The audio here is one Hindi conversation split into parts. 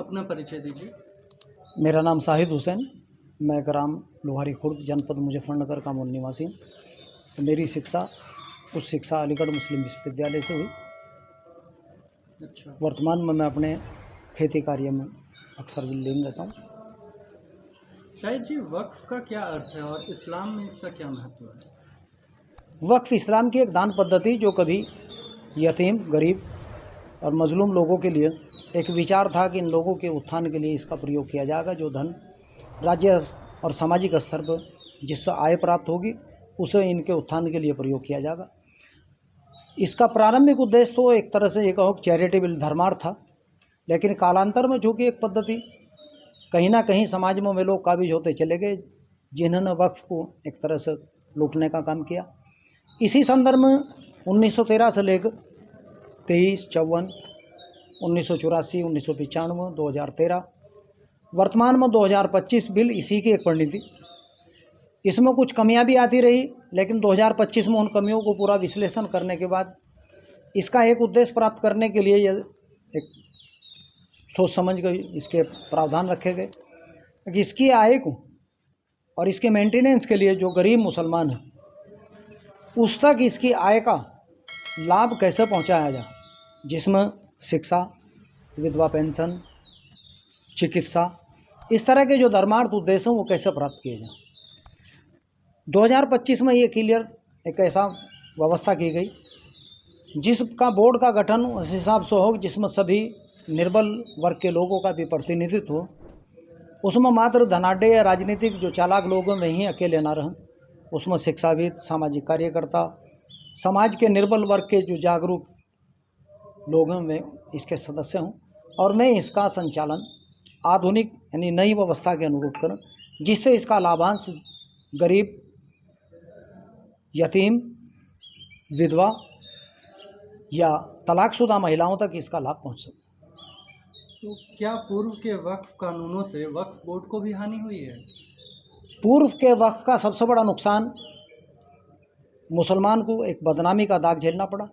अपना परिचय दीजिए। मेरा नाम शाहिद हुसैन, मैं ग्राम लोहारी खुर्द, जनपद मुजफ्फरनगर का मूल निवासी हूँ। तो मेरी शिक्षा उच्च शिक्षा अलीगढ़ मुस्लिम विश्वविद्यालय से हुई। अच्छा, वर्तमान में मैं अपने खेती कार्य में अक्सर लीन रहता हूँ। शाहिद जी, वक्फ का क्या अर्थ है और इस्लाम में इसका क्या महत्व है? वक्फ इस्लाम की एक दान पद्धति जो कभी यतीम, गरीब और मजलूम लोगों के लिए एक विचार था कि इन लोगों के उत्थान के लिए इसका प्रयोग किया जाएगा। जो धन राज्य और सामाजिक स्तर पर जिससे आय प्राप्त होगी उसे इनके उत्थान के लिए प्रयोग किया जाएगा। इसका प्रारंभिक उद्देश्य तो एक तरह से ये कहो चैरिटेबल धर्मार्थ था, लेकिन कालांतर में चूँकि एक पद्धति कहीं ना कहीं समाज में वे लोग काबिज होते चले गए जिन्होंने वक्फ को एक तरह से लूटने का काम किया। इसी संदर्भ में 1913 से लेकर 23, 54, 1984, 1995, 2013, वर्तमान में 2025 बिल इसी की एक परिणति। इसमें कुछ कमियां भी आती रही, लेकिन 2025 में उन कमियों को पूरा विश्लेषण करने के बाद इसका एक उद्देश्य प्राप्त करने के लिए यह एक सोच समझ कर इसके प्रावधान रखे गए कि इसकी आय को और इसके मेंटेनेंस के लिए जो गरीब मुसलमान है उस तक इसकी आय का लाभ कैसे पहुंचाया जाए, जिसमें शिक्षा, विधवा पेंशन, चिकित्सा, इस तरह के जो धर्मार्थ उद्देश्य हैं वो कैसे प्राप्त किए जाए। 2025 में ये क्लियर एक ऐसा व्यवस्था की गई जिसका बोर्ड का गठन उस हिसाब से हो जिसमें सभी निर्बल वर्ग के लोगों का भी प्रतिनिधित्व हो। उसमें मात्र धनाढ़ या राजनीतिक जो चालाक लोग हैं वहीं अकेले ना रहें। उसमें शिक्षाविद, सामाजिक कार्यकर्ता, समाज के निर्बल वर्ग के जो जागरूक लोग हैं वे इसके सदस्य हों और मैं इसका संचालन आधुनिक यानी नई व्यवस्था के अनुरूप करूं, जिससे इसका लाभांश गरीब, यतीम, विधवा या तलाकशुदा महिलाओं तक इसका लाभ पहुंच सके। तो क्या पूर्व के वक्फ कानूनों से वक्फ बोर्ड को भी हानि हुई है? पूर्व के वक्फ का सबसे बड़ा नुकसान मुसलमान को एक बदनामी का दाग झेलना पड़ा।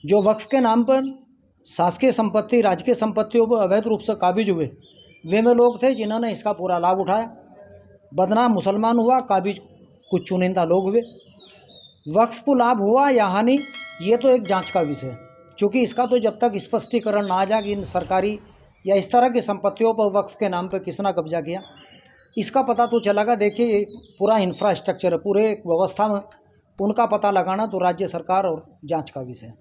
जो वक्फ के नाम पर शासकीय संपत्ति, राजकीय संपत्तियों पर अवैध रूप से काबिज हुए वे लोग थे जिन्होंने इसका पूरा लाभ उठाया। बदनाम मुसलमान हुआ, काबिज कुछ चुनिंदा लोग हुए। वक्फ को लाभ हुआ या हानि ये तो एक जांच का विषय है, क्योंकि इसका तो जब तक स्पष्टीकरण ना आ जाए कि इन सरकारी या इस तरह की संपत्तियों पर वक्फ के नाम पर किसने कब्जा किया, इसका पता तो चलेगा। देखिए, एक पूरा इंफ्रास्ट्रक्चर है, पूरे एक व्यवस्था में उनका पता लगाना तो राज्य सरकार और जांच का विषय है।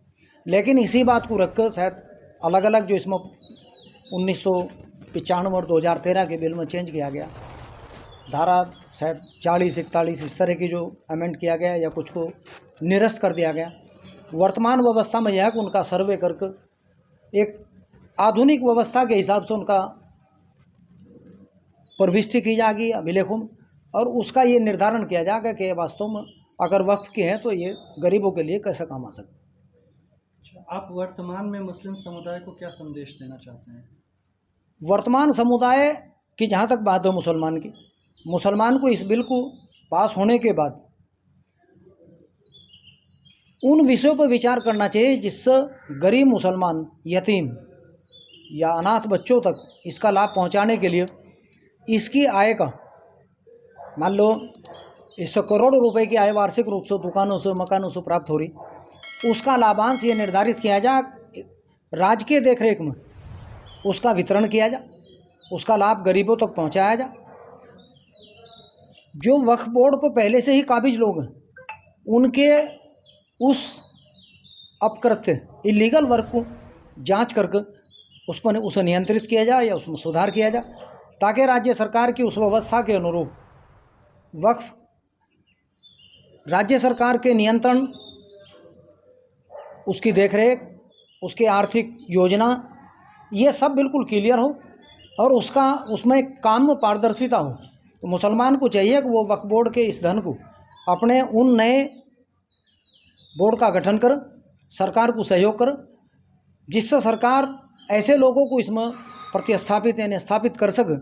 लेकिन इसी बात को रखकर शायद अलग अलग जो इसमें 1995 और 2013 के बिल में चेंज किया गया, धारा शायद 40, 41 इस तरह की जो अमेंड किया गया या कुछ को निरस्त कर दिया गया। वर्तमान व्यवस्था में यह है कि उनका सर्वे करके एक आधुनिक व्यवस्था के हिसाब से उनका प्रविष्टि की जाएगी अभिलेखों में और उसका ये निर्धारण किया जाएगा कि वास्तव में अगर वक्फ के हैं तो ये गरीबों के लिए कैसे काम आ सकते। आप वर्तमान में मुस्लिम समुदाय को क्या संदेश देना चाहते हैं? वर्तमान समुदाय की जहाँ तक बात है मुसलमान की, मुसलमान को इस बिल को पास होने के बाद उन विषयों पर विचार करना चाहिए जिससे गरीब मुसलमान, यतीम या अनाथ बच्चों तक इसका लाभ पहुंचाने के लिए इसकी आय का, मान लो 100 करोड़ रुपए की आय वार्षिक रूप से दुकानों से, मकानों से प्राप्त हो रही, उसका लाभांश ये निर्धारित किया जाए, राज्य के देखरेख में उसका वितरण किया जाए, उसका लाभ गरीबों तक पहुंचाया जाए। जो वक्फ बोर्ड पर पहले से ही काबिज लोग हैं उनके उस अपकृत्य इलीगल वर्क को जांच करके उस पर उसे नियंत्रित किया जाए या उसमें सुधार किया जाए, ताकि राज्य सरकार की उस व्यवस्था के अनुरूप वक्फ राज्य सरकार के नियंत्रण, उसकी देखरेख, उसकी आर्थिक योजना, ये सब बिल्कुल क्लियर हो और उसमें काम में पारदर्शिता हो। तो मुसलमान को चाहिए कि वो वक्फ बोर्ड के इस धन को अपने उन नए बोर्ड का गठन कर, सरकार को सहयोग कर, जिससे सरकार ऐसे लोगों को इसमें प्रतिस्थापित यानी स्थापित कर सके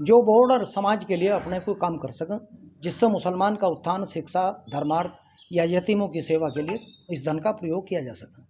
जो बोर्ड और समाज के लिए अपने को काम कर सकें, जिससे मुसलमान का उत्थान, शिक्षा, धर्मार्थ या यतीमों की सेवा के लिए इस धन का प्रयोग किया जा सके।